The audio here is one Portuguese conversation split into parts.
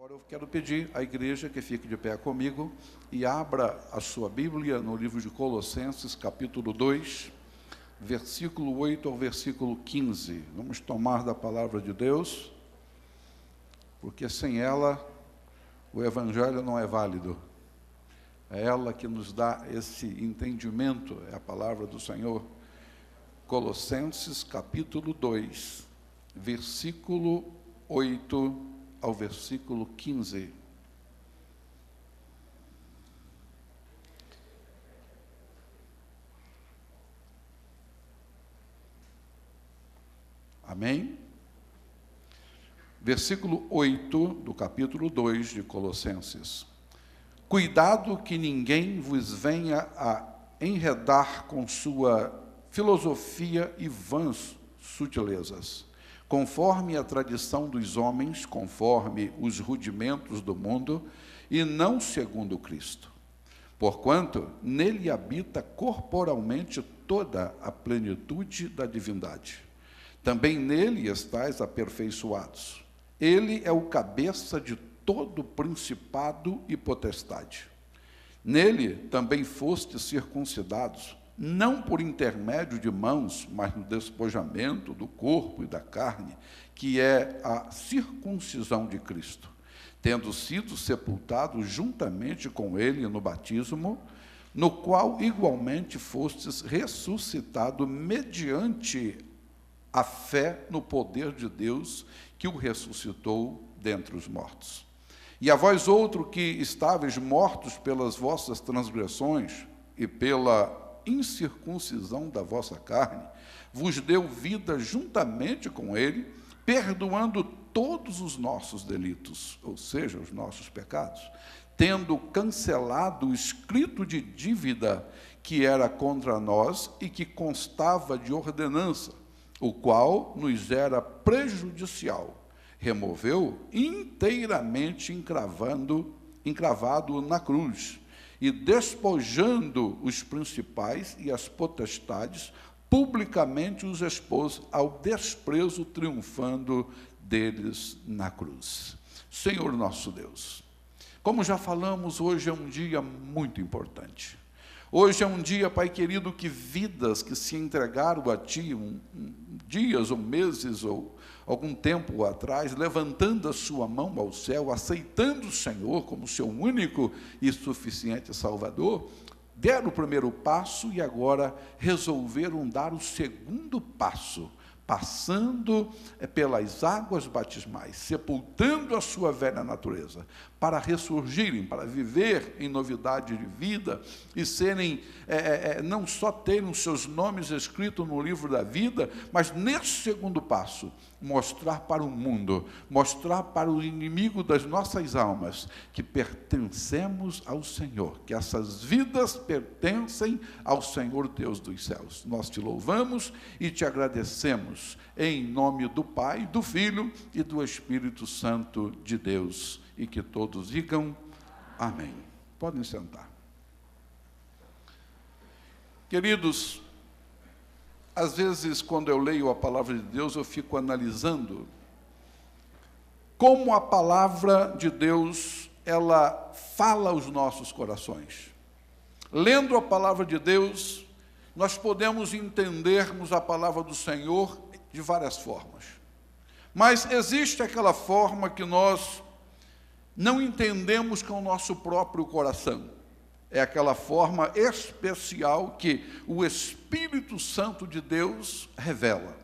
Agora eu quero pedir à igreja que fique de pé comigo e abra a sua Bíblia no livro de Colossenses, capítulo 2, versículo 8 ao versículo 15. Vamos tomar da palavra de Deus, porque sem ela o Evangelho não é válido. É ela que nos dá esse entendimento, é a palavra do Senhor. Colossenses, capítulo 2, versículo 8 ao versículo 15. Amém? Versículo 8 do capítulo 2 de Colossenses. Cuidado que ninguém vos venha a enredar com sua filosofia e vãs sutilezas, conforme a tradição dos homens, conforme os rudimentos do mundo, e não segundo Cristo. Porquanto nele habita corporalmente toda a plenitude da divindade. Também nele estáis aperfeiçoados. Ele é o cabeça de todo principado e potestade. Nele também fostes circuncidados, não por intermédio de mãos, mas no despojamento do corpo e da carne, que é a circuncisão de Cristo, tendo sido sepultados juntamente com ele no batismo, no qual igualmente fostes ressuscitado mediante a fé no poder de Deus, que o ressuscitou dentre os mortos. E a vós outro que estáveis mortos pelas vossas transgressões e pela incircuncisão da vossa carne, vos deu vida juntamente com ele, perdoando todos os nossos delitos, ou seja, os nossos pecados, tendo cancelado o escrito de dívida que era contra nós e que constava de ordenança, o qual nos era prejudicial, removeu inteiramente encravado na cruz, e despojando os principais e as potestades, publicamente os expôs ao desprezo, triunfando deles na cruz. Senhor nosso Deus, como já falamos, hoje é um dia muito importante. Hoje é um dia, Pai querido, que vidas que se entregaram a Ti, dias ou meses ou algum tempo atrás, levantando a sua mão ao céu, aceitando o Senhor como seu único e suficiente Salvador, deram o primeiro passo e agora resolveram dar o segundo passo, passando pelas águas batismais, sepultando a sua velha natureza, para ressurgirem, para viver em novidade de vida e serem, não só terem os seus nomes escritos no livro da vida, mas nesse segundo passo, mostrar para o mundo, mostrar para o inimigo das nossas almas, que pertencemos ao Senhor, que essas vidas pertencem ao Senhor Deus dos céus. Nós te louvamos e te agradecemos, em nome do Pai, do Filho e do Espírito Santo de Deus. E que todos digam amém. Podem sentar. Queridos, às vezes, quando eu leio a palavra de Deus, eu fico analisando como a palavra de Deus, ela fala aos nossos corações. Lendo a palavra de Deus, nós podemos entendermos a palavra do Senhor de várias formas. Mas existe aquela forma que nós não entendemos com o nosso próprio coração. É aquela forma especial que o Espírito Santo de Deus revela.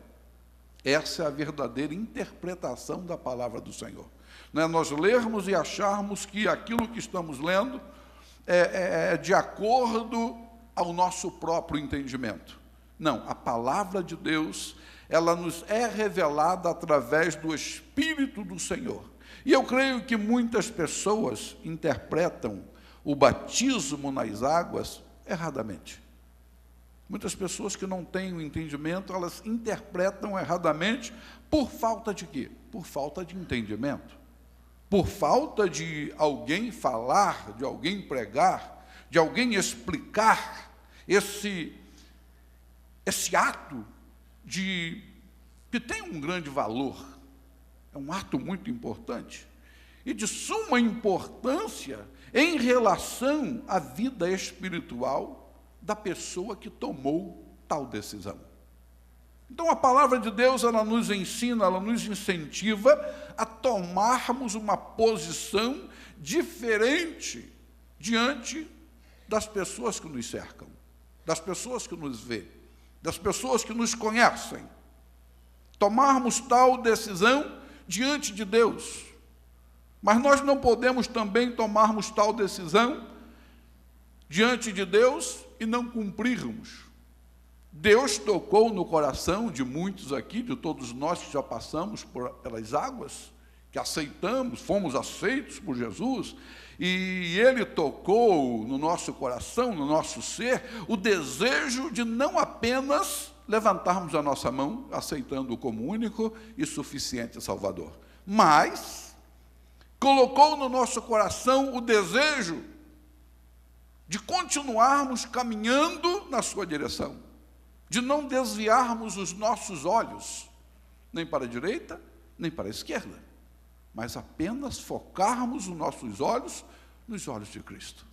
Essa é a verdadeira interpretação da palavra do Senhor. Não é nós lermos e acharmos que aquilo que estamos lendo é de acordo ao nosso próprio entendimento. Não, a palavra de Deus, ela nos é revelada através do Espírito do Senhor. E eu creio que muitas pessoas interpretam o batismo nas águas erradamente. Muitas pessoas que não têm o entendimento, elas interpretam erradamente por falta de quê? Por falta de entendimento. Por falta de alguém falar, de alguém pregar, de alguém explicar esse ato que tem um grande valor. É um ato muito importante. e de suma importância em relação à vida espiritual da pessoa que tomou tal decisão. Então, a palavra de Deus, ela nos ensina, ela nos incentiva a tomarmos uma posição diferente diante das pessoas que nos cercam, das pessoas que nos vê, das pessoas que nos conhecem. Tomarmos tal decisão diante de Deus. Mas nós não podemos também tomarmos tal decisão diante de Deus e não cumprirmos. Deus tocou no coração de muitos aqui, de todos nós que já passamos pelas águas, que aceitamos, fomos aceitos por Jesus, e Ele tocou no nosso coração, no nosso ser, o desejo de não apenas levantarmos a nossa mão, aceitando-o como único e suficiente Salvador, mas colocou no nosso coração o desejo de continuarmos caminhando na sua direção, de não desviarmos os nossos olhos, nem para a direita, nem para a esquerda, mas apenas focarmos os nossos olhos nos olhos de Cristo.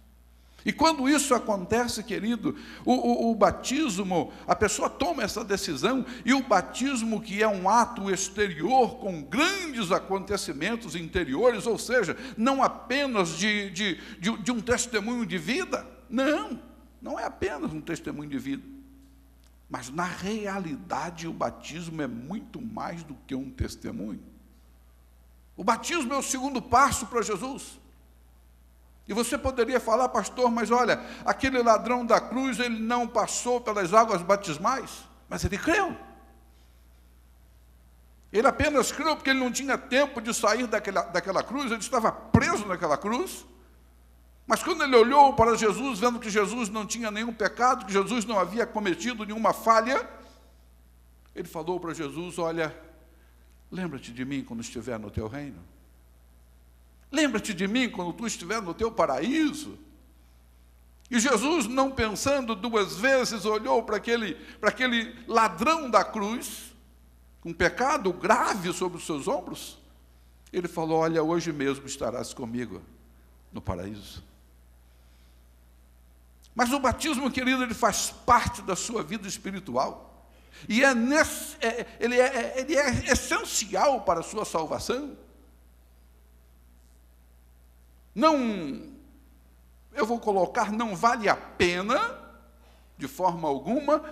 E quando isso acontece, querido, o batismo, a pessoa toma essa decisão, e o batismo, que é um ato exterior com grandes acontecimentos interiores, ou seja, não apenas de um testemunho de vida, não é apenas um testemunho de vida, mas na realidade o batismo é muito mais do que um testemunho. O batismo é o segundo passo para Jesus. E você poderia falar, pastor, mas olha, aquele ladrão da cruz, ele não passou pelas águas batismais, mas ele creu. Ele apenas creu porque ele não tinha tempo de sair daquela cruz, ele estava preso naquela cruz. Mas quando ele olhou para Jesus, vendo que Jesus não tinha nenhum pecado, que Jesus não havia cometido nenhuma falha, ele falou para Jesus, olha, lembra-te de mim quando estiver no teu reino. Lembra-te de mim quando tu estiver no teu paraíso. E Jesus, não pensando duas vezes, olhou para aquele ladrão da cruz, com um pecado grave sobre os seus ombros. Ele falou, olha, hoje mesmo estarás comigo no paraíso. Mas o batismo, querido, ele faz parte da sua vida espiritual. E ele é essencial para a sua salvação. Eu vou colocar, não vale a pena, de forma alguma,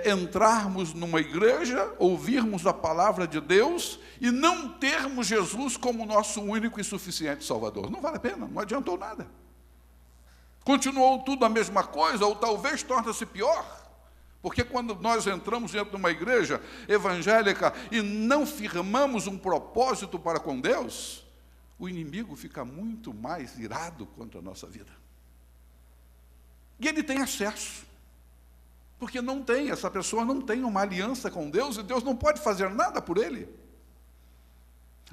entrarmos numa igreja, ouvirmos a palavra de Deus e não termos Jesus como nosso único e suficiente Salvador. Não vale a pena, não adiantou nada. Continuou tudo a mesma coisa, ou talvez torna-se pior, porque quando nós entramos dentro de uma igreja evangélica e não firmamos um propósito para com Deus, o inimigo fica muito mais irado contra a nossa vida. E ele tem acesso, porque essa pessoa não tem uma aliança com Deus, e Deus não pode fazer nada por ele.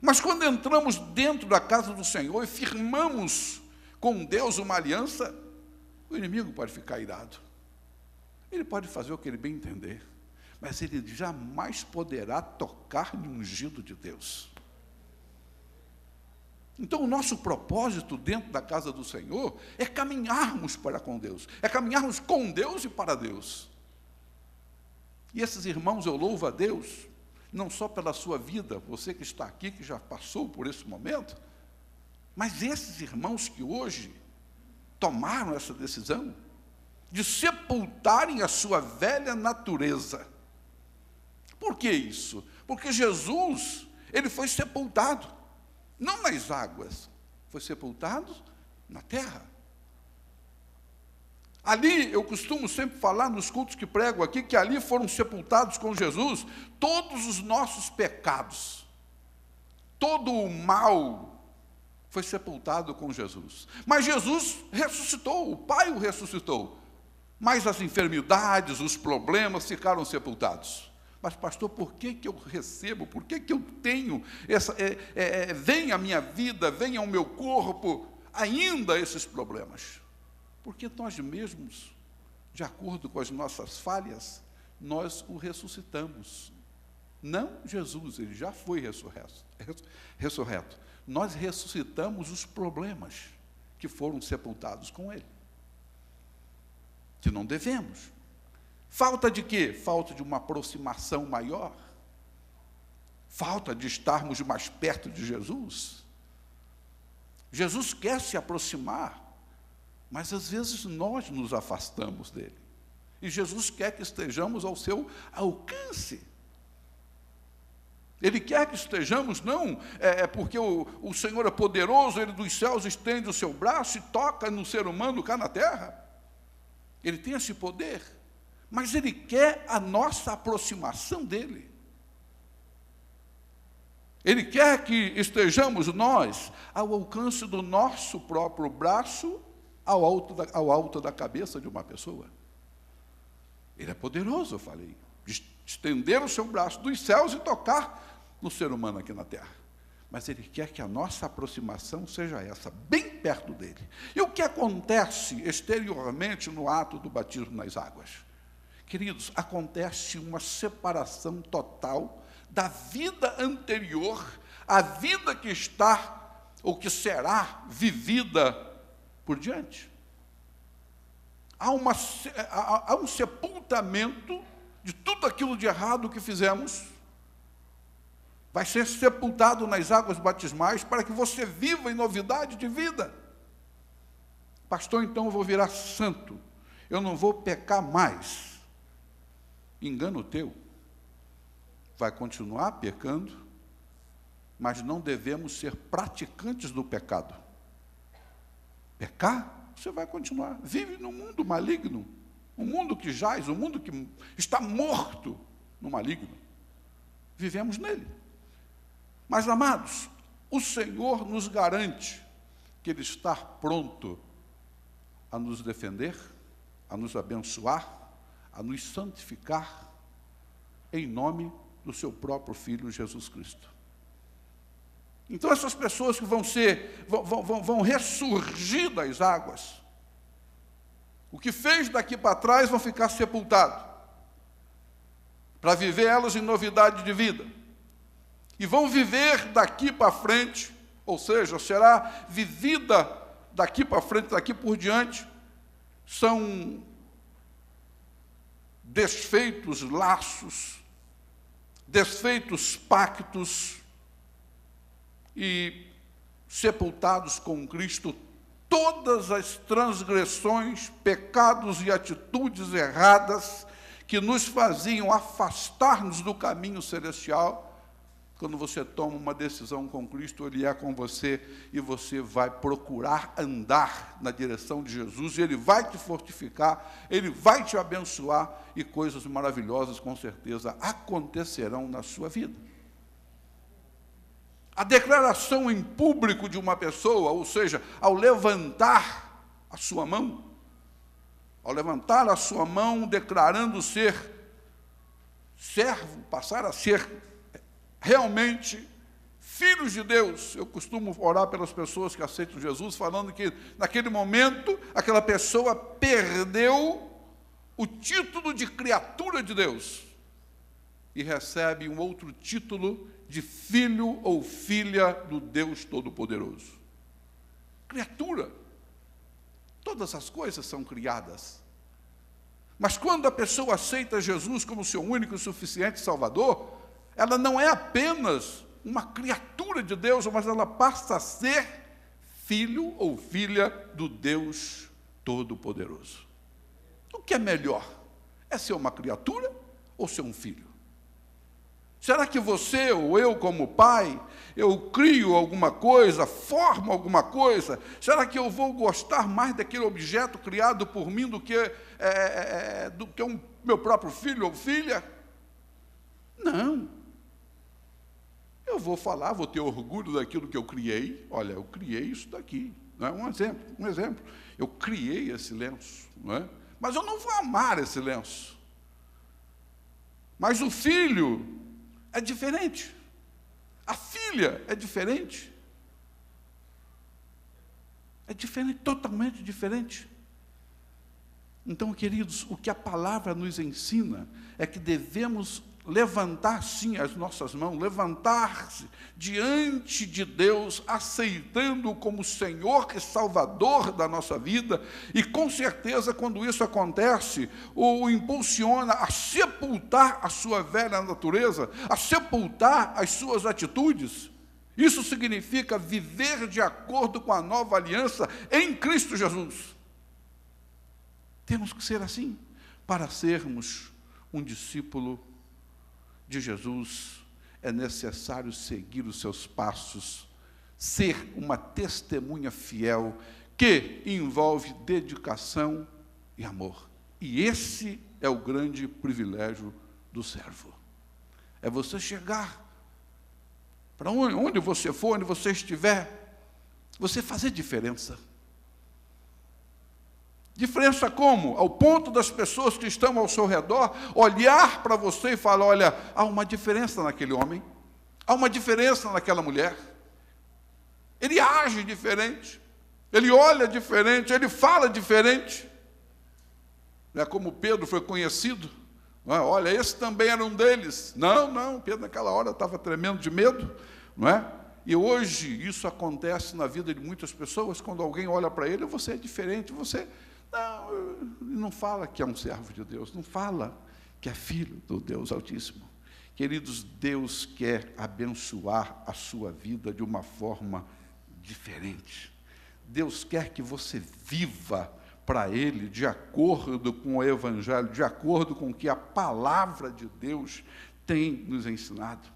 Mas quando entramos dentro da casa do Senhor e firmamos com Deus uma aliança, o inimigo pode ficar irado. Ele pode fazer o que ele bem entender, mas ele jamais poderá tocar no ungido de Deus. Então, o nosso propósito dentro da casa do Senhor é caminharmos para com Deus, é caminharmos com Deus e para Deus. E esses irmãos, eu louvo a Deus, não só pela sua vida, você que está aqui, que já passou por esse momento, mas esses irmãos que hoje tomaram essa decisão de sepultarem a sua velha natureza. Por que isso? Porque Jesus, ele foi sepultado, não nas águas, foi sepultado na terra. Ali, eu costumo sempre falar nos cultos que prego aqui, que ali foram sepultados com Jesus todos os nossos pecados, todo o mal foi sepultado com Jesus. Mas Jesus ressuscitou, o Pai o ressuscitou, mas as enfermidades, os problemas ficaram sepultados. Mas, pastor, por que eu recebo, por que eu tenho, vem à minha vida, vem ao meu corpo, ainda esses problemas? Porque nós mesmos, de acordo com as nossas falhas, nós o ressuscitamos. Não Jesus, ele já foi ressurreto. Nós ressuscitamos os problemas que foram sepultados com ele. Que não devemos. Falta de quê? Falta de uma aproximação maior. Falta de estarmos mais perto de Jesus. Jesus quer se aproximar, mas às vezes nós nos afastamos dele. E Jesus quer que estejamos ao seu alcance. Ele quer que estejamos, não porque o Senhor é poderoso, Ele dos céus estende o seu braço e toca no ser humano cá na terra. Ele tem esse poder, mas Ele quer a nossa aproximação dEle. Ele quer que estejamos nós ao alcance do nosso próprio braço, ao alto da cabeça de uma pessoa. Ele é poderoso, eu falei, de estender o seu braço dos céus e tocar no ser humano aqui na terra. Mas Ele quer que a nossa aproximação seja essa, bem perto dEle. E o que acontece exteriormente no ato do batismo nas águas? Queridos, acontece uma separação total da vida anterior, a vida que está, ou que será vivida por diante. Há um sepultamento de tudo aquilo de errado que fizemos. Vai ser sepultado nas águas batismais para que você viva em novidade de vida. Pastor, então eu vou virar santo. Eu não vou pecar mais. Engano teu. Vai continuar pecando, mas não devemos ser praticantes do pecado. Pecar, você vai continuar. Vive num mundo maligno, um mundo que jaz, um mundo que está morto no maligno. Vivemos nele. Mas, amados, o Senhor nos garante que Ele está pronto a nos defender, a nos abençoar, a nos santificar, em nome do seu próprio Filho, Jesus Cristo. Então, essas pessoas que vão ressurgir das águas, o que fez daqui para trás vão ficar sepultados, para viver elas em novidade de vida. E vão viver daqui para frente, ou seja, será vivida daqui para frente, daqui por diante, são desfeitos laços, desfeitos pactos e sepultados com Cristo todas as transgressões, pecados e atitudes erradas que nos faziam afastar-nos do caminho celestial. Quando você toma uma decisão com Cristo, Ele é com você e você vai procurar andar na direção de Jesus, e Ele vai te fortificar, Ele vai te abençoar, e coisas maravilhosas, com certeza, acontecerão na sua vida. A declaração em público de uma pessoa, ou seja, ao levantar a sua mão, declarando ser servo, passar a ser realmente filhos de Deus. Eu costumo orar pelas pessoas que aceitam Jesus, falando que naquele momento aquela pessoa perdeu o título de criatura de Deus e recebe um outro título de filho ou filha do Deus Todo-Poderoso. Criatura. Todas as coisas são criadas. Mas quando a pessoa aceita Jesus como seu único e suficiente Salvador, ela não é apenas uma criatura de Deus, mas ela passa a ser filho ou filha do Deus Todo-Poderoso. O que é melhor? É ser uma criatura ou ser um filho? Será que você ou eu, como pai, eu crio alguma coisa, formo alguma coisa? Será que eu vou gostar mais daquele objeto criado por mim do que o meu próprio filho ou filha? Não. Eu vou ter orgulho daquilo que eu criei. Olha, eu criei isso daqui. Não é? Um exemplo. Eu criei esse lenço, não é? Mas eu não vou amar esse lenço. Mas o filho é diferente. A filha é diferente. É diferente, totalmente diferente. Então, queridos, o que a palavra nos ensina é que devemos levantar sim as nossas mãos, levantar-se diante de Deus, aceitando-o como Senhor e Salvador da nossa vida, e com certeza, quando isso acontece, o impulsiona a sepultar a sua velha natureza, a sepultar as suas atitudes. Isso significa viver de acordo com a nova aliança em Cristo Jesus. Temos que ser assim, para sermos um discípulo de Jesus, é necessário seguir os seus passos, ser uma testemunha fiel, que envolve dedicação e amor. E esse é o grande privilégio do servo. É você chegar, para onde você for, onde você estiver, você fazer diferença. Diferença como? Ao ponto das pessoas que estão ao seu redor olhar para você e falar, olha, há uma diferença naquele homem, há uma diferença naquela mulher. Ele age diferente, ele olha diferente, ele fala diferente. Não é como Pedro foi conhecido? Não é? Olha, esse também era um deles. Não, Pedro naquela hora estava tremendo de medo, não é? E hoje isso acontece na vida de muitas pessoas, quando alguém olha para ele, você é diferente, você... Não fala que é um servo de Deus, não fala que é filho do Deus Altíssimo. Queridos, Deus quer abençoar a sua vida de uma forma diferente. Deus quer que você viva para Ele de acordo com o Evangelho, de acordo com o que a palavra de Deus tem nos ensinado.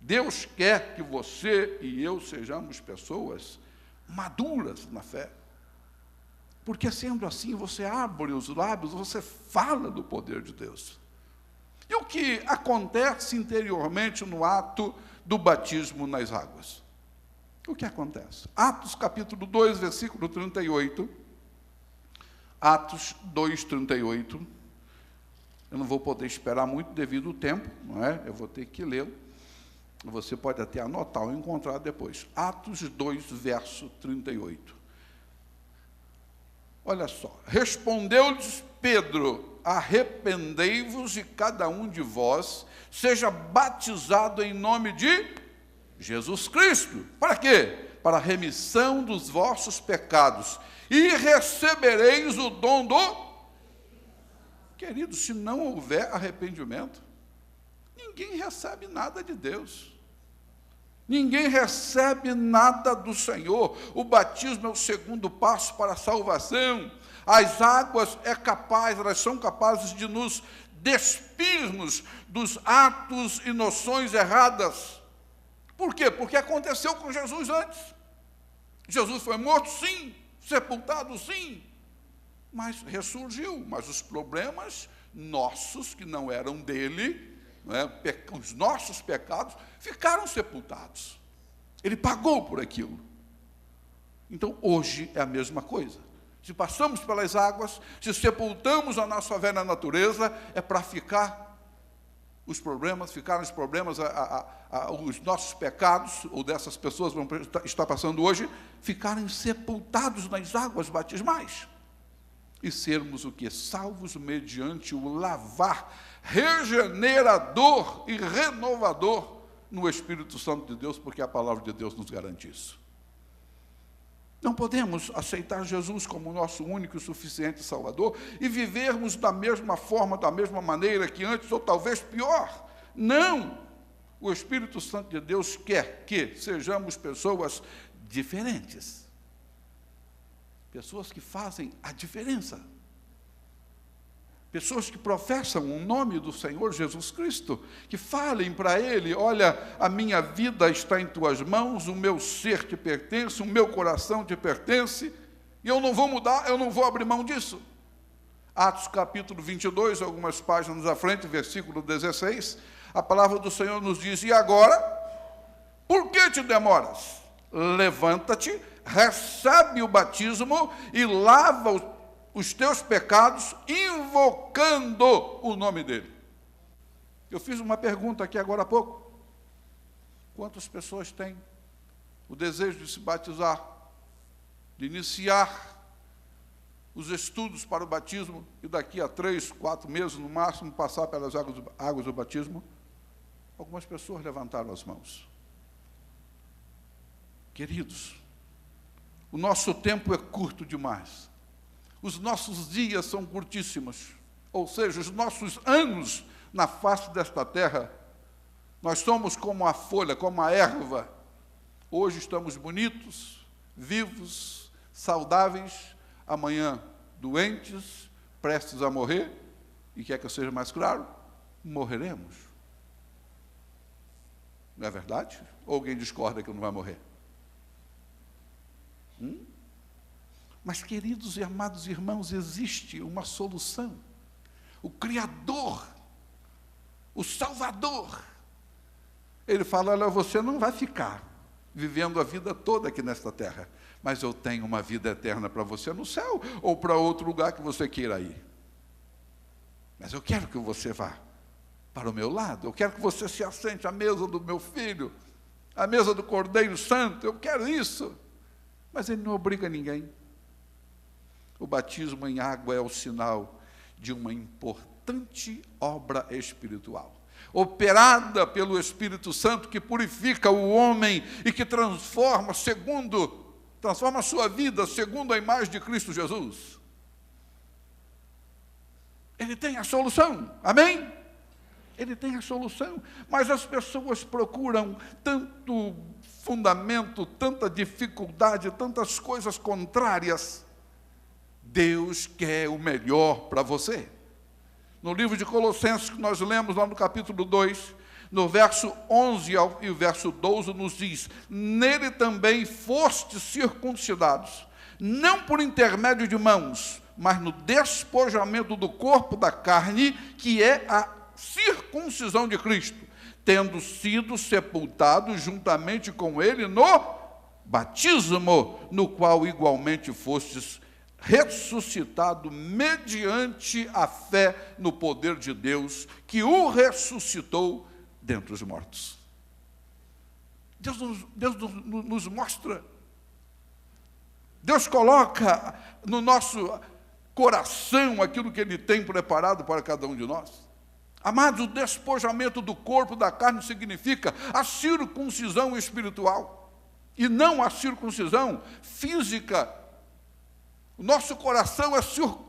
Deus quer que você e eu sejamos pessoas maduras na fé. Porque sendo assim, você abre os lábios, você fala do poder de Deus. E o que acontece interiormente no ato do batismo nas águas? O que acontece? Atos capítulo 2, versículo 38. Atos 2, 38. Eu não vou poder esperar muito devido ao tempo, não é? Eu vou ter que lê-lo. Você pode até anotar ou encontrar depois. Atos 2, verso 38. Olha só, respondeu-lhes Pedro, arrependei-vos e cada um de vós seja batizado em nome de Jesus Cristo. Para quê? Para a remissão dos vossos pecados, e recebereis o dom do... Querido, se não houver arrependimento, ninguém recebe nada de Deus. Ninguém recebe nada do Senhor. O batismo é o segundo passo para a salvação. As águas elas são capazes de nos despir-nos dos atos e noções erradas. Por quê? Porque aconteceu com Jesus antes. Jesus foi morto, sim. Sepultado, sim. Mas ressurgiu. Mas os problemas nossos, que não eram dele, os nossos pecados ficaram sepultados. Ele pagou por aquilo. Então, hoje é a mesma coisa. Se passamos pelas águas, se sepultamos a nossa velha natureza, é para ficaram os problemas, os nossos pecados, ou dessas pessoas vão estar passando hoje, ficarem sepultados nas águas batismais. E sermos o que? Salvos mediante o lavar regenerador e renovador no Espírito Santo de Deus, porque a palavra de Deus nos garante isso. Não podemos aceitar Jesus como nosso único e suficiente Salvador e vivermos da mesma forma, da mesma maneira que antes, ou talvez pior. Não! O Espírito Santo de Deus quer que sejamos pessoas diferentes. Pessoas que fazem a diferença. Pessoas que professam o nome do Senhor Jesus Cristo, que falem para Ele, olha, a minha vida está em tuas mãos, o meu ser te pertence, o meu coração te pertence, e eu não vou mudar, eu não vou abrir mão disso. Atos capítulo 22, algumas páginas à frente, versículo 16, a palavra do Senhor nos diz, e agora, por que te demoras? Levanta-te, recebe o batismo e lava os teus pecados, invocando o nome dele. Eu fiz uma pergunta aqui agora há pouco. Quantas pessoas têm o desejo de se batizar, de iniciar os estudos para o batismo, e daqui a 3, 4 meses, no máximo, passar pelas águas do batismo? Algumas pessoas levantaram as mãos. Queridos, o nosso tempo é curto demais. Os nossos dias são curtíssimos. Ou seja, os nossos anos na face desta terra, nós somos como a folha, como a erva. Hoje estamos bonitos, vivos, saudáveis, amanhã doentes, prestes a morrer, e quer que eu seja mais claro, morreremos. Não é verdade? Ou alguém discorda que não vai morrer? Mas, queridos e amados irmãos, existe uma solução. O Criador, o Salvador, Ele fala: olha, você não vai ficar vivendo a vida toda aqui nesta terra, mas eu tenho uma vida eterna para você no céu, ou para outro lugar que você queira ir. Mas eu quero que você vá para o meu lado, eu quero que você se assente à mesa do meu filho, à mesa do Cordeiro Santo, eu quero isso. Mas Ele não obriga ninguém. O batismo em água é o sinal de uma importante obra espiritual, operada pelo Espírito Santo, que purifica o homem e que transforma a sua vida segundo a imagem de Cristo Jesus. Ele tem a solução, amém? Ele tem a solução, mas as pessoas procuram tanto fundamento, tanta dificuldade, tantas coisas contrárias. Deus quer o melhor para você. No livro de Colossenses, que nós lemos lá no capítulo 2, no verso 11 e o verso 12, nos diz: nele também fostes circuncidados, não por intermédio de mãos, mas no despojamento do corpo da carne, que é a circuncisão de Cristo, tendo sido sepultados juntamente com ele no batismo, no qual igualmente fostes ressuscitado mediante a fé no poder de Deus, que o ressuscitou dentre os mortos. Deus nos mostra, Deus coloca no nosso coração aquilo que Ele tem preparado para cada um de nós. Amados, o despojamento do corpo da carne significa a circuncisão espiritual, e não a circuncisão física. O nosso coração é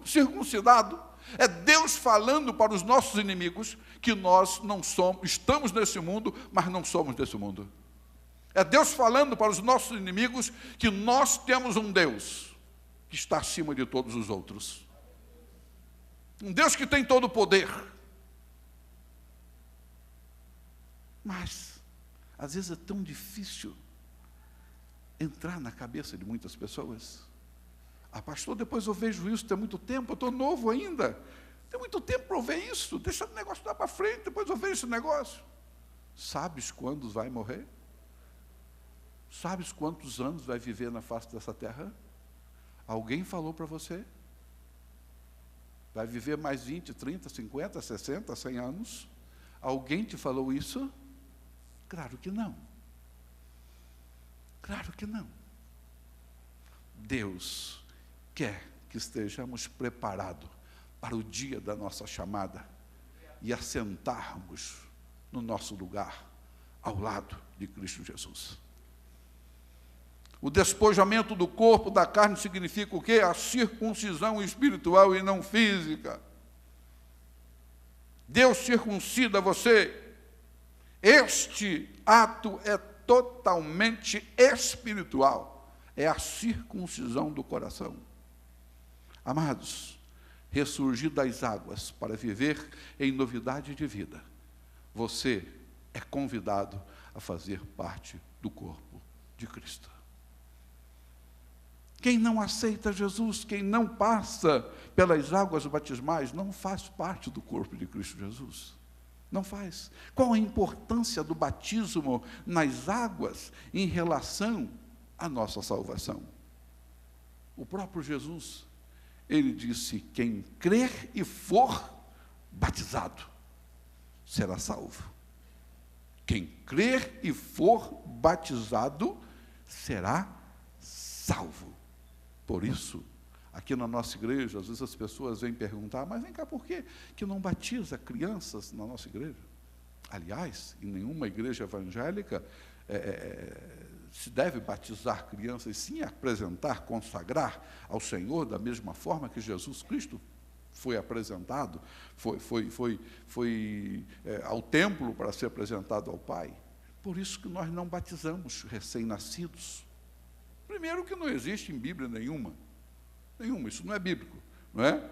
circuncidado. É Deus falando para os nossos inimigos que nós não somos, estamos nesse mundo, mas não somos desse mundo. É Deus falando para os nossos inimigos que nós temos um Deus que está acima de todos os outros. Um Deus que tem todo o poder. Mas, às vezes é tão difícil entrar na cabeça de muitas pessoas. Ah, pastor, depois eu vejo isso, tem muito tempo, eu estou novo ainda. Tem muito tempo para eu ver isso, deixa o negócio dar para frente, depois eu vejo esse negócio. Sabes quando vai morrer? Sabes quantos anos vai viver na face dessa terra? Alguém falou para você? Vai viver mais 20, 30, 50, 60, 100 anos? Alguém te falou isso? Claro que não. Claro que não. Deus quer que estejamos preparados para o dia da nossa chamada e assentarmos no nosso lugar, ao lado de Cristo Jesus. O despojamento do corpo da carne significa o quê? A circuncisão espiritual e não física. Deus circuncida você. Este ato é totalmente espiritual. É a circuncisão do coração. Amados, ressurgir das águas para viver em novidade de vida, você é convidado a fazer parte do corpo de Cristo. Quem não aceita Jesus, quem não passa pelas águas batismais, não faz parte do corpo de Cristo Jesus. Não faz. Qual a importância do batismo nas águas em relação à nossa salvação? O próprio Jesus, Ele disse: quem crer e for batizado será salvo. Quem crer e for batizado será salvo. Por isso, aqui na nossa igreja, às vezes as pessoas vêm perguntar: mas vem cá, por que não batiza crianças na nossa igreja? Aliás, em nenhuma igreja evangélica se deve batizar crianças, sim apresentar, consagrar ao Senhor da mesma forma que Jesus Cristo foi apresentado, foi ao templo para ser apresentado ao Pai. Por isso que nós não batizamos recém-nascidos. Primeiro que não existe em Bíblia nenhuma, isso não é bíblico, não é?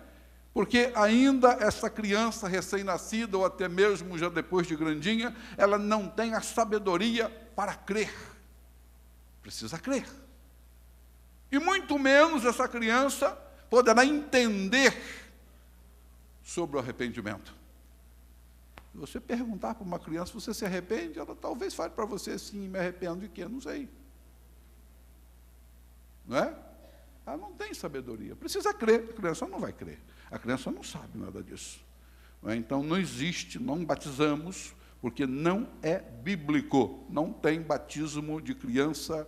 Porque ainda essa criança recém-nascida, ou até mesmo já depois de grandinha, ela não tem a sabedoria para crer. Precisa crer. E muito menos essa criança poderá entender sobre o arrependimento. Se você perguntar para uma criança, você se arrepende? Ela talvez fale para você, sim, me arrependo de quê? Não sei. Não é? Ela não tem sabedoria. Precisa crer. A criança não vai crer. A criança não sabe nada disso. Não é? Então, não existe, não batizamos, porque não é bíblico. Não tem batismo de criança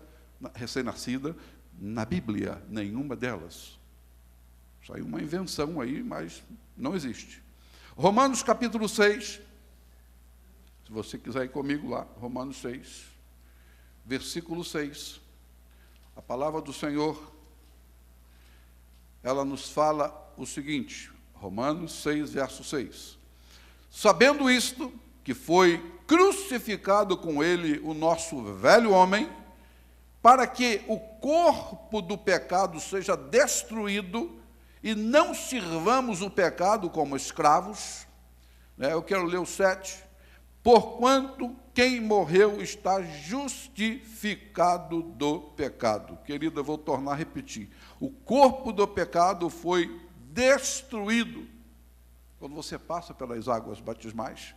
recém-nascida na Bíblia, nenhuma delas. Saiu uma invenção aí, mas não existe. Romanos capítulo 6, se você quiser ir comigo lá, Romanos 6, versículo 6. A palavra do Senhor, ela nos fala o seguinte, Romanos 6, verso 6. Sabendo isto, que foi crucificado com ele o nosso velho homem, para que o corpo do pecado seja destruído e não sirvamos o pecado como escravos. Eu quero ler o 7. Porquanto quem morreu está justificado do pecado. Querida, eu vou tornar a repetir. O corpo do pecado foi destruído. Quando você passa pelas águas batismais,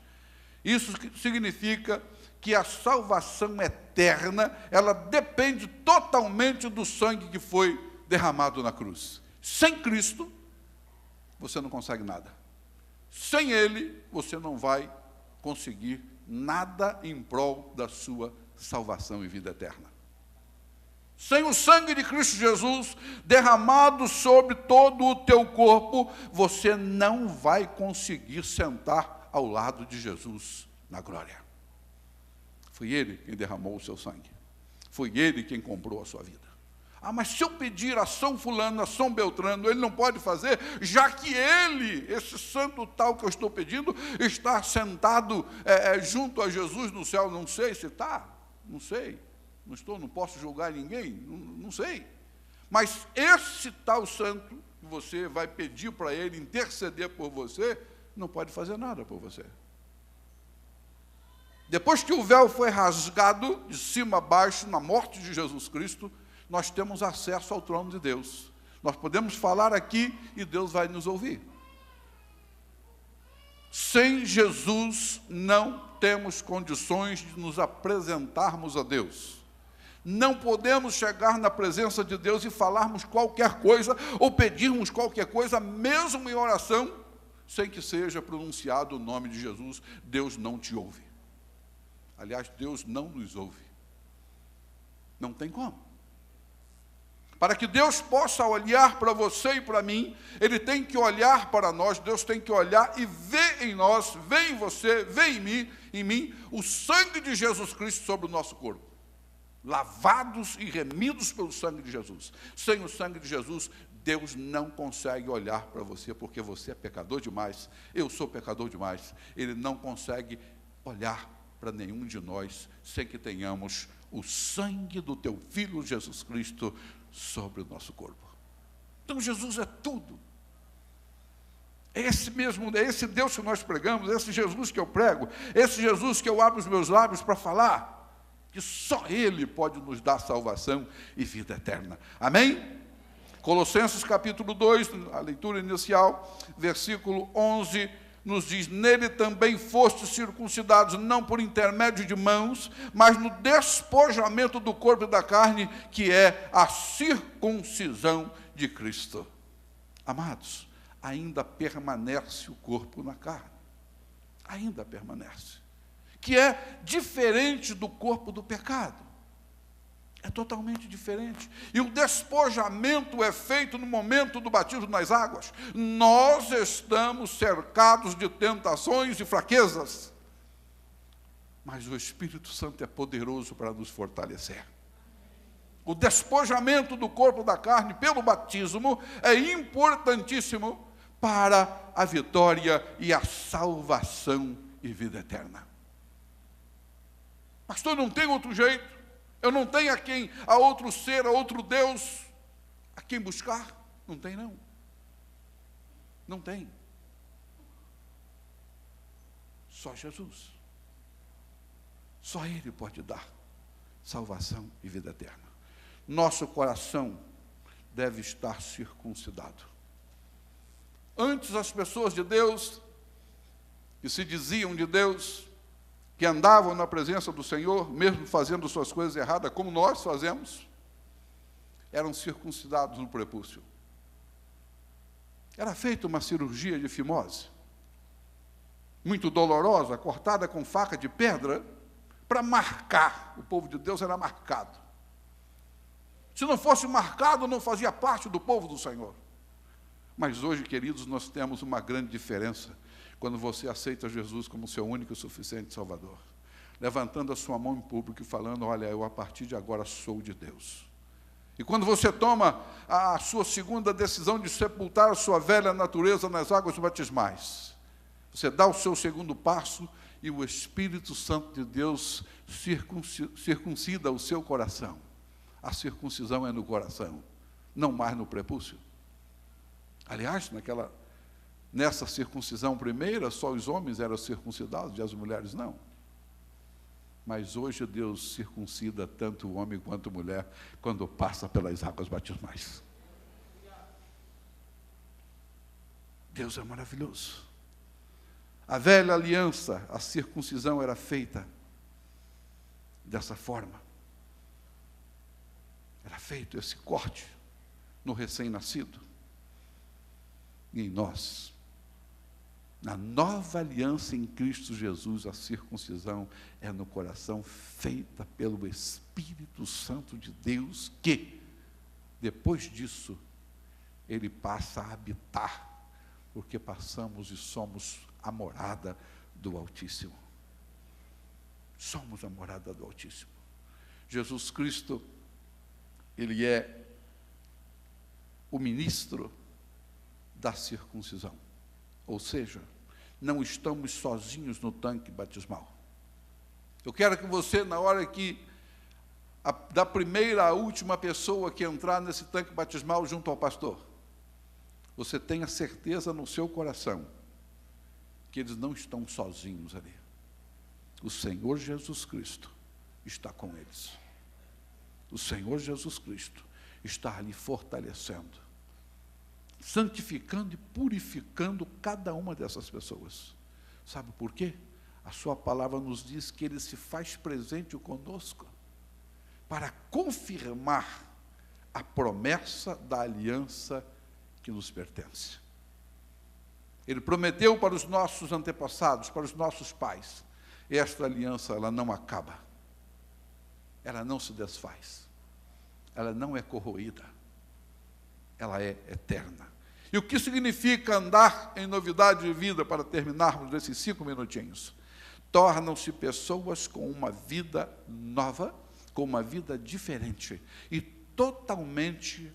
isso significa que a salvação eterna, ela depende totalmente do sangue que foi derramado na cruz. Sem Cristo, você não consegue nada. Sem Ele, você não vai conseguir nada em prol da sua salvação e vida eterna. Sem o sangue de Cristo Jesus derramado sobre todo o teu corpo, você não vai conseguir sentar ao lado de Jesus na glória. Foi Ele quem derramou o seu sangue. Foi Ele quem comprou a sua vida. Ah, mas se eu pedir a São Fulano, a São Beltrano, ele não pode fazer, já que ele, esse santo tal que eu estou pedindo, está sentado junto a Jesus no céu. Não sei se está, não sei, não posso julgar ninguém, não sei. Mas esse tal santo, que você vai pedir para ele interceder por você, não pode fazer nada por você. Depois que o véu foi rasgado, de cima a baixo, na morte de Jesus Cristo, nós temos acesso ao trono de Deus. Nós podemos falar aqui e Deus vai nos ouvir. Sem Jesus, não temos condições de nos apresentarmos a Deus. Não podemos chegar na presença de Deus e falarmos qualquer coisa, ou pedirmos qualquer coisa, mesmo em oração, sem que seja pronunciado o nome de Jesus. Deus não te ouve. Aliás, Deus não nos ouve. Não tem como. Para que Deus possa olhar para você e para mim, Ele tem que olhar para nós, Deus tem que olhar e ver em nós, ver em você, ver em mim, o sangue de Jesus Cristo sobre o nosso corpo. Lavados e remidos pelo sangue de Jesus. Sem o sangue de Jesus, Deus não consegue olhar para você, porque você é pecador demais, eu sou pecador demais. Ele não consegue olhar para nenhum de nós, sem que tenhamos o sangue do teu Filho Jesus Cristo sobre o nosso corpo. Então Jesus é tudo. É esse Deus que nós pregamos, esse Jesus que eu prego, esse Jesus que eu abro os meus lábios para falar, que só Ele pode nos dar salvação e vida eterna. Amém? Colossenses capítulo 2, a leitura inicial, versículo 11, nos diz: nele também fostes circuncidados, não por intermédio de mãos, mas no despojamento do corpo e da carne, que é a circuncisão de Cristo. Amados, ainda permanece o corpo na carne. Ainda permanece. Que é diferente do corpo do pecado. É totalmente diferente. E o despojamento é feito no momento do batismo nas águas. Nós estamos cercados de tentações e fraquezas. mas o Espírito Santo é poderoso para nos fortalecer. O despojamento do corpo da carne pelo batismo é importantíssimo para a vitória e a salvação e vida eterna. Pastor, não tem outro jeito? Eu não tenho a outro ser, a outro Deus, a quem buscar? Não tem, não. Não tem. Só Jesus. Só Ele pode dar salvação e vida eterna. Nosso coração deve estar circuncidado. Antes, as pessoas de Deus, que se diziam de Deus, que andavam na presença do Senhor, mesmo fazendo suas coisas erradas, como nós fazemos, eram circuncidados no prepúcio. Era feita uma cirurgia de fimose, muito dolorosa, cortada com faca de pedra, para marcar. O povo de Deus era marcado. Se não fosse marcado, não fazia parte do povo do Senhor. Mas hoje, queridos, nós temos uma grande diferença quando você aceita Jesus como seu único e suficiente Salvador, levantando a sua mão em público e falando: olha, eu a partir de agora sou de Deus. E quando você toma a sua segunda decisão de sepultar a sua velha natureza nas águas batismais, você dá o seu segundo passo e o Espírito Santo de Deus circuncida o seu coração. A circuncisão é no coração, não mais no prepúcio. Aliás, nessa circuncisão primeira, só os homens eram circuncidados e as mulheres não. Mas hoje Deus circuncida tanto o homem quanto a mulher quando passa pelas águas batismais. Deus é maravilhoso. A velha aliança, a circuncisão era feita dessa forma. Era feito esse corte no recém-nascido. E em nós, na nova aliança em Cristo Jesus, a circuncisão é no coração, feita pelo Espírito Santo de Deus, que, depois disso, ele passa a habitar, porque passamos e somos a morada do Altíssimo. Somos a morada do Altíssimo. Jesus Cristo, ele é o ministro da circuncisão. Ou seja, não estamos sozinhos no tanque batismal. Eu quero que você, na hora que, da primeira à última pessoa que entrar nesse tanque batismal junto ao pastor, você tenha certeza no seu coração que eles não estão sozinhos ali. O Senhor Jesus Cristo está com eles. O Senhor Jesus Cristo está ali fortalecendo, santificando e purificando cada uma dessas pessoas. Sabe por quê? A sua palavra nos diz que Ele se faz presente conosco para confirmar a promessa da aliança que nos pertence. Ele prometeu para os nossos antepassados, para os nossos pais, esta aliança, ela não acaba, ela não se desfaz, ela não é corroída, ela é eterna. E o que significa andar em novidade de vida, para terminarmos esses 5 minutinhos? Tornam-se pessoas com uma vida nova, com uma vida diferente e totalmente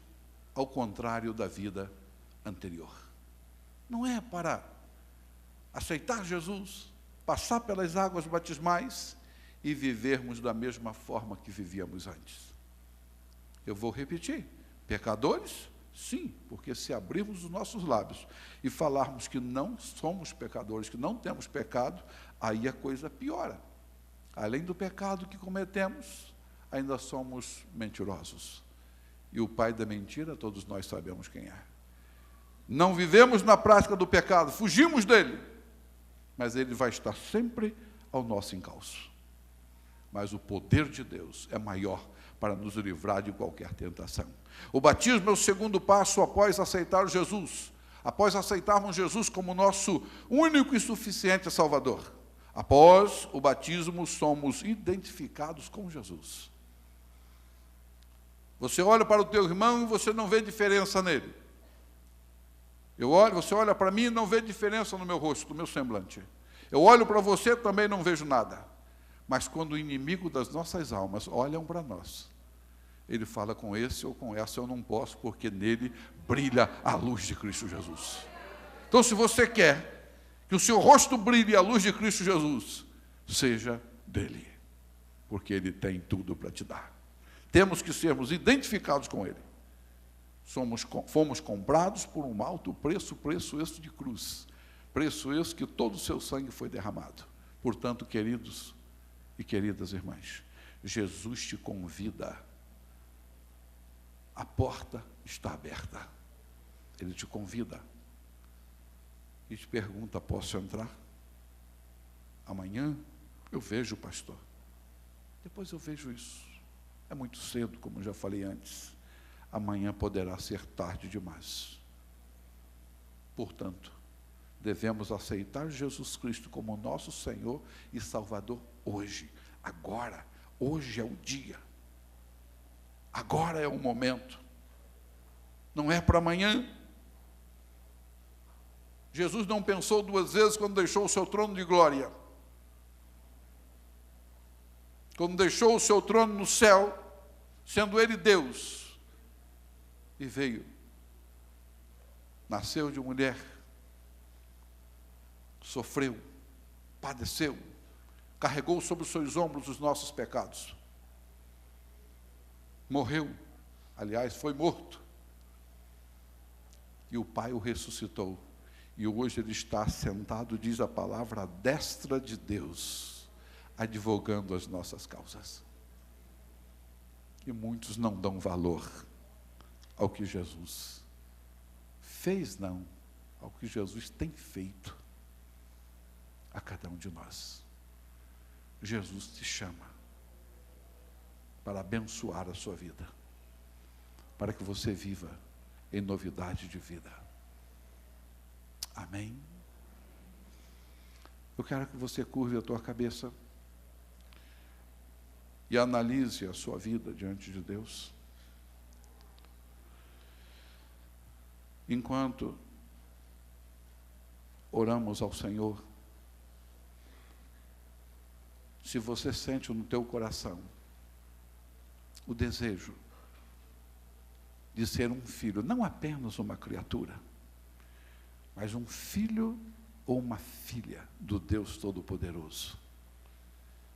ao contrário da vida anterior. Não é para aceitar Jesus, passar pelas águas batismais e vivermos da mesma forma que vivíamos antes. Eu vou repetir: pecadores? Sim, porque se abrirmos os nossos lábios e falarmos que não somos pecadores, que não temos pecado, aí a coisa piora. Além do pecado que cometemos, ainda somos mentirosos. E o pai da mentira, todos nós sabemos quem é. Não vivemos na prática do pecado, fugimos dele, mas ele vai estar sempre ao nosso encalço. Mas o poder de Deus é maior para nos livrar de qualquer tentação. O batismo é o segundo passo após aceitar Jesus, após aceitarmos Jesus como nosso único e suficiente Salvador. Após o batismo, somos identificados com Jesus. Você olha para o teu irmão e você não vê diferença nele. Você olha para mim e não vê diferença no meu rosto, no meu semblante. Eu olho para você e também não vejo nada. Mas quando o inimigo das nossas almas olham para nós, ele fala: com esse ou com essa eu não posso, porque nele brilha a luz de Cristo Jesus. Então, se você quer que o seu rosto brilhe a luz de Cristo Jesus, seja dele, porque ele tem tudo para te dar. Temos que sermos identificados com ele. Fomos comprados por um alto preço, preço esse de cruz, preço esse que todo o seu sangue foi derramado. Portanto, queridos e queridas irmãs, Jesus te convida. A porta está aberta. Ele te convida e te pergunta: posso entrar? Amanhã eu vejo, pastor. Depois eu vejo isso. É muito cedo, como eu já falei antes. Amanhã poderá ser tarde demais. Portanto, devemos aceitar Jesus Cristo como nosso Senhor e Salvador hoje, agora. Hoje é o dia. Agora é o momento. Não é para amanhã. Jesus não pensou duas vezes quando deixou o seu trono de glória. Quando deixou o seu trono no céu, sendo ele Deus, e veio, nasceu de mulher, sofreu, padeceu, carregou sobre os seus ombros os nossos pecados, morreu, aliás, foi morto, e o Pai o ressuscitou, e hoje ele está sentado, diz a palavra, à destra de Deus, advogando as nossas causas. E muitos não dão valor ao que Jesus fez, não, ao que Jesus tem feito a cada um de nós. Jesus te chama para abençoar a sua vida, para que você viva em novidade de vida. Amém? Eu quero que você curve a tua cabeça e analise a sua vida diante de Deus. Enquanto oramos ao Senhor, se você sente no teu coração o desejo de ser um filho, não apenas uma criatura, mas um filho ou uma filha do Deus Todo-Poderoso,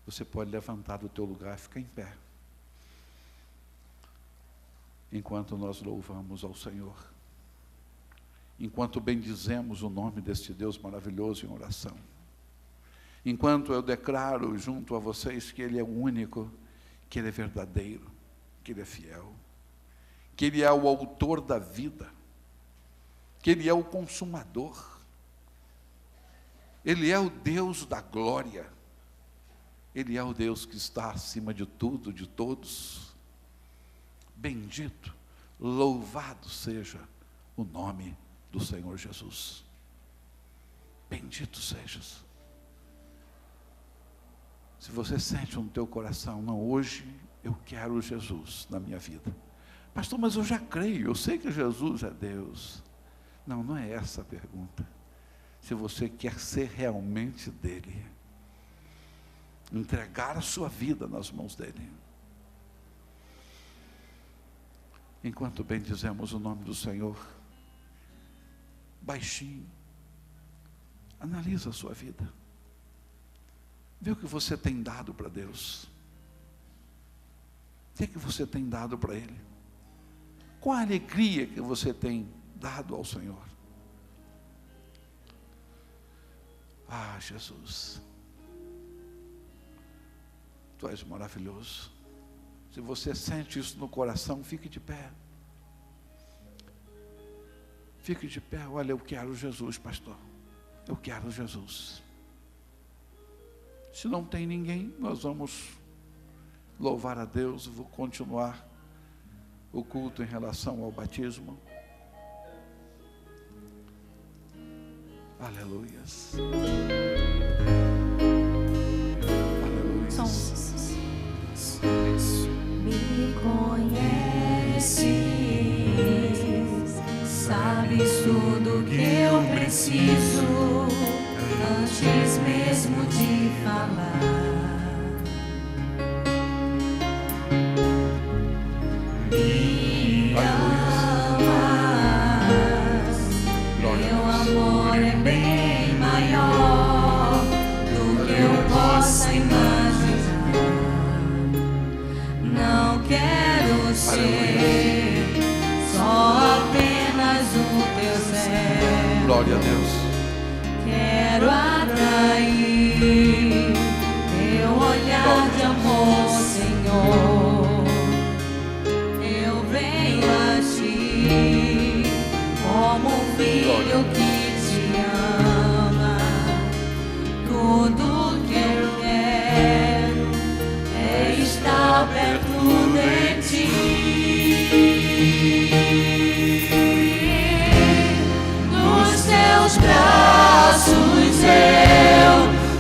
você pode levantar do teu lugar e ficar em pé, enquanto nós louvamos ao Senhor, enquanto bendizemos o nome deste Deus maravilhoso em oração, enquanto eu declaro junto a vocês que Ele é o único, que Ele é verdadeiro, que Ele é fiel, que Ele é o autor da vida, que Ele é o consumador, Ele é o Deus da glória, Ele é o Deus que está acima de tudo, de todos. Bendito, louvado seja o nome do Senhor Jesus. Bendito sejas. Se você sente no teu coração, não, hoje eu quero Jesus na minha vida. Pastor, mas eu já creio, eu sei que Jesus é Deus. Não, não é essa a pergunta. Se você quer ser realmente dele, entregar a sua vida nas mãos dele. Enquanto bendizemos o nome do Senhor, baixinho, analisa a sua vida. Vê o que você tem dado para Deus. O que é que você tem dado para Ele? Qual a alegria que você tem dado ao Senhor? Ah, Jesus, Tu és maravilhoso. Se você sente isso no coração, fique de pé. Fique de pé. Olha, eu quero Jesus, pastor. Eu quero Jesus. Se não tem ninguém, nós vamos louvar a Deus. Vou continuar o culto em relação ao batismo. Aleluias. Aleluias. Me conheces, sabes tudo que eu preciso, antes mesmo de falar. ser só apenas o teu servo. Glória a Deus. Quero atrair teu olhar de amor, Senhor. Eu venho a ti como um filho que te ama. Tudo que eu quero é estar perto de ti. Nos teus braços eu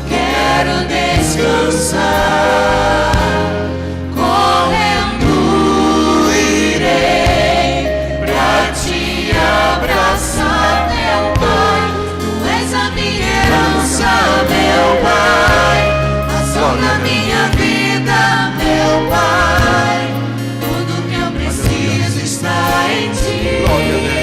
quero descansar. Correndo irei pra te abraçar, meu Pai. Tu és a minha herança, meu Pai. Razão da minha vida, meu Pai. Tudo que eu preciso está em ti. Glória a Deus.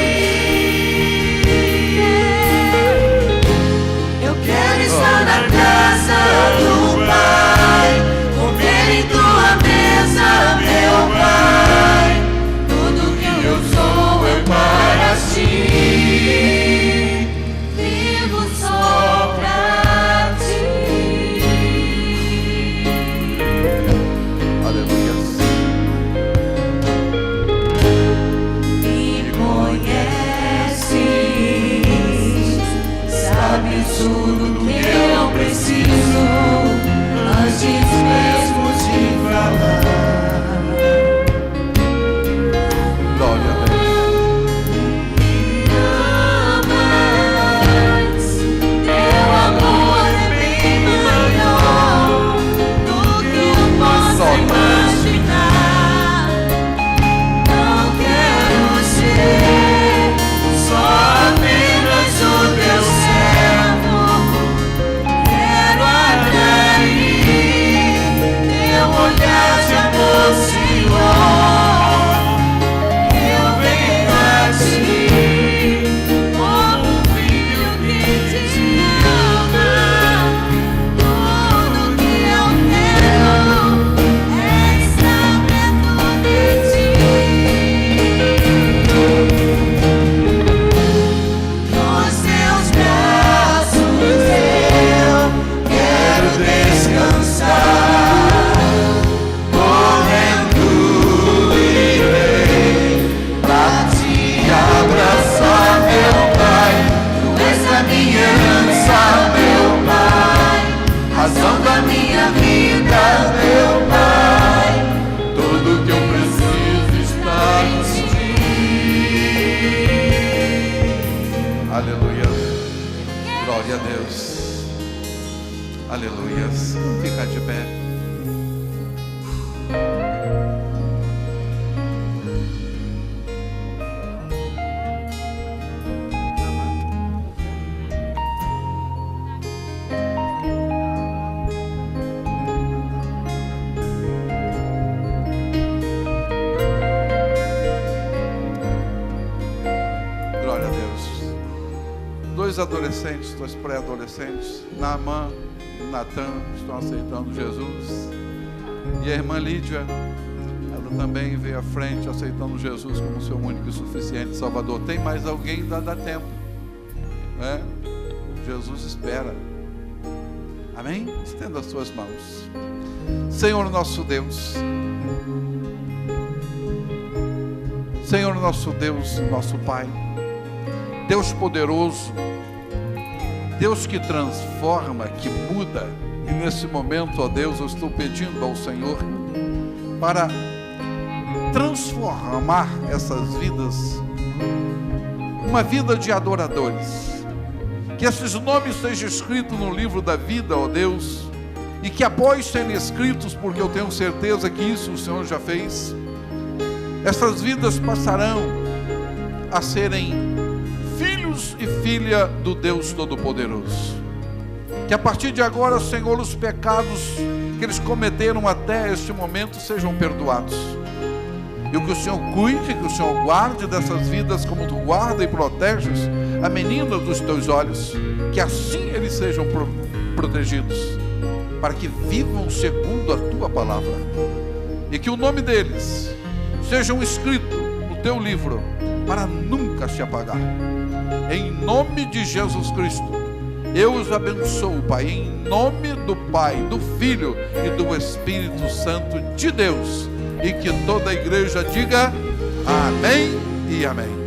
Eu quero estar na casa do Pai, comer em tua mesa, meu Pai. Tudo que eu sou é para ti. Vivo só pra ti. Aleluia. Me conheces, sabes tudo que eu preciso antes mesmo de falar. Glória a Deus. Amas, teu amor é bem maior do que eu posso imaginar. Não quero ser só apenas o teu servo. Quero atrair teu olhar de amor, Senhor. Eu venho a ti como um filho que te ama. Tudo que eu quero é estar perto de ti. Nos teus braços eu quero descansar. Correndo irei pra te abraçar, meu Pai. Tu és a minha herança, meu Pai. Razão da minha vida, meu Pai. Tudo que eu preciso está em ti. Aleluia. Glória a Deus. Aleluia. Fica de pé. Glória a Deus. Dois adolescentes, dois pré-adolescentes, Naamã e Natan, estão aceitando Jesus. E a irmã Lídia, ela também veio à frente aceitando Jesus como seu único e suficiente Salvador. Tem mais alguém? Dá tempo, né? Jesus espera. Amém? Estenda as suas mãos. Senhor nosso Deus, Senhor nosso Deus, nosso Pai, Deus poderoso, Deus que transforma, que muda. E nesse momento, ó Deus, eu estou pedindo ao Senhor para transformar essas vidas, uma vida de adoradores. Que esses nomes sejam escritos no livro da vida, ó Deus, e que após serem escritos, porque eu tenho certeza que isso o Senhor já fez, essas vidas passarão a serem filhos e filha do Deus Todo-Poderoso. Que a partir de agora, Senhor, os pecados que eles cometeram até este momento sejam perdoados. E que o Senhor cuide, que o Senhor guarde dessas vidas como Tu guarda e proteges a menina dos Teus olhos. Que assim eles sejam protegidos, para que vivam segundo a Tua palavra. E que o nome deles sejam escritos no teu livro para nunca se apagar. Em nome de Jesus Cristo, eu os abençoo, Pai, em nome do Pai, do Filho e do Espírito Santo de Deus. E que toda a igreja diga amém e amém.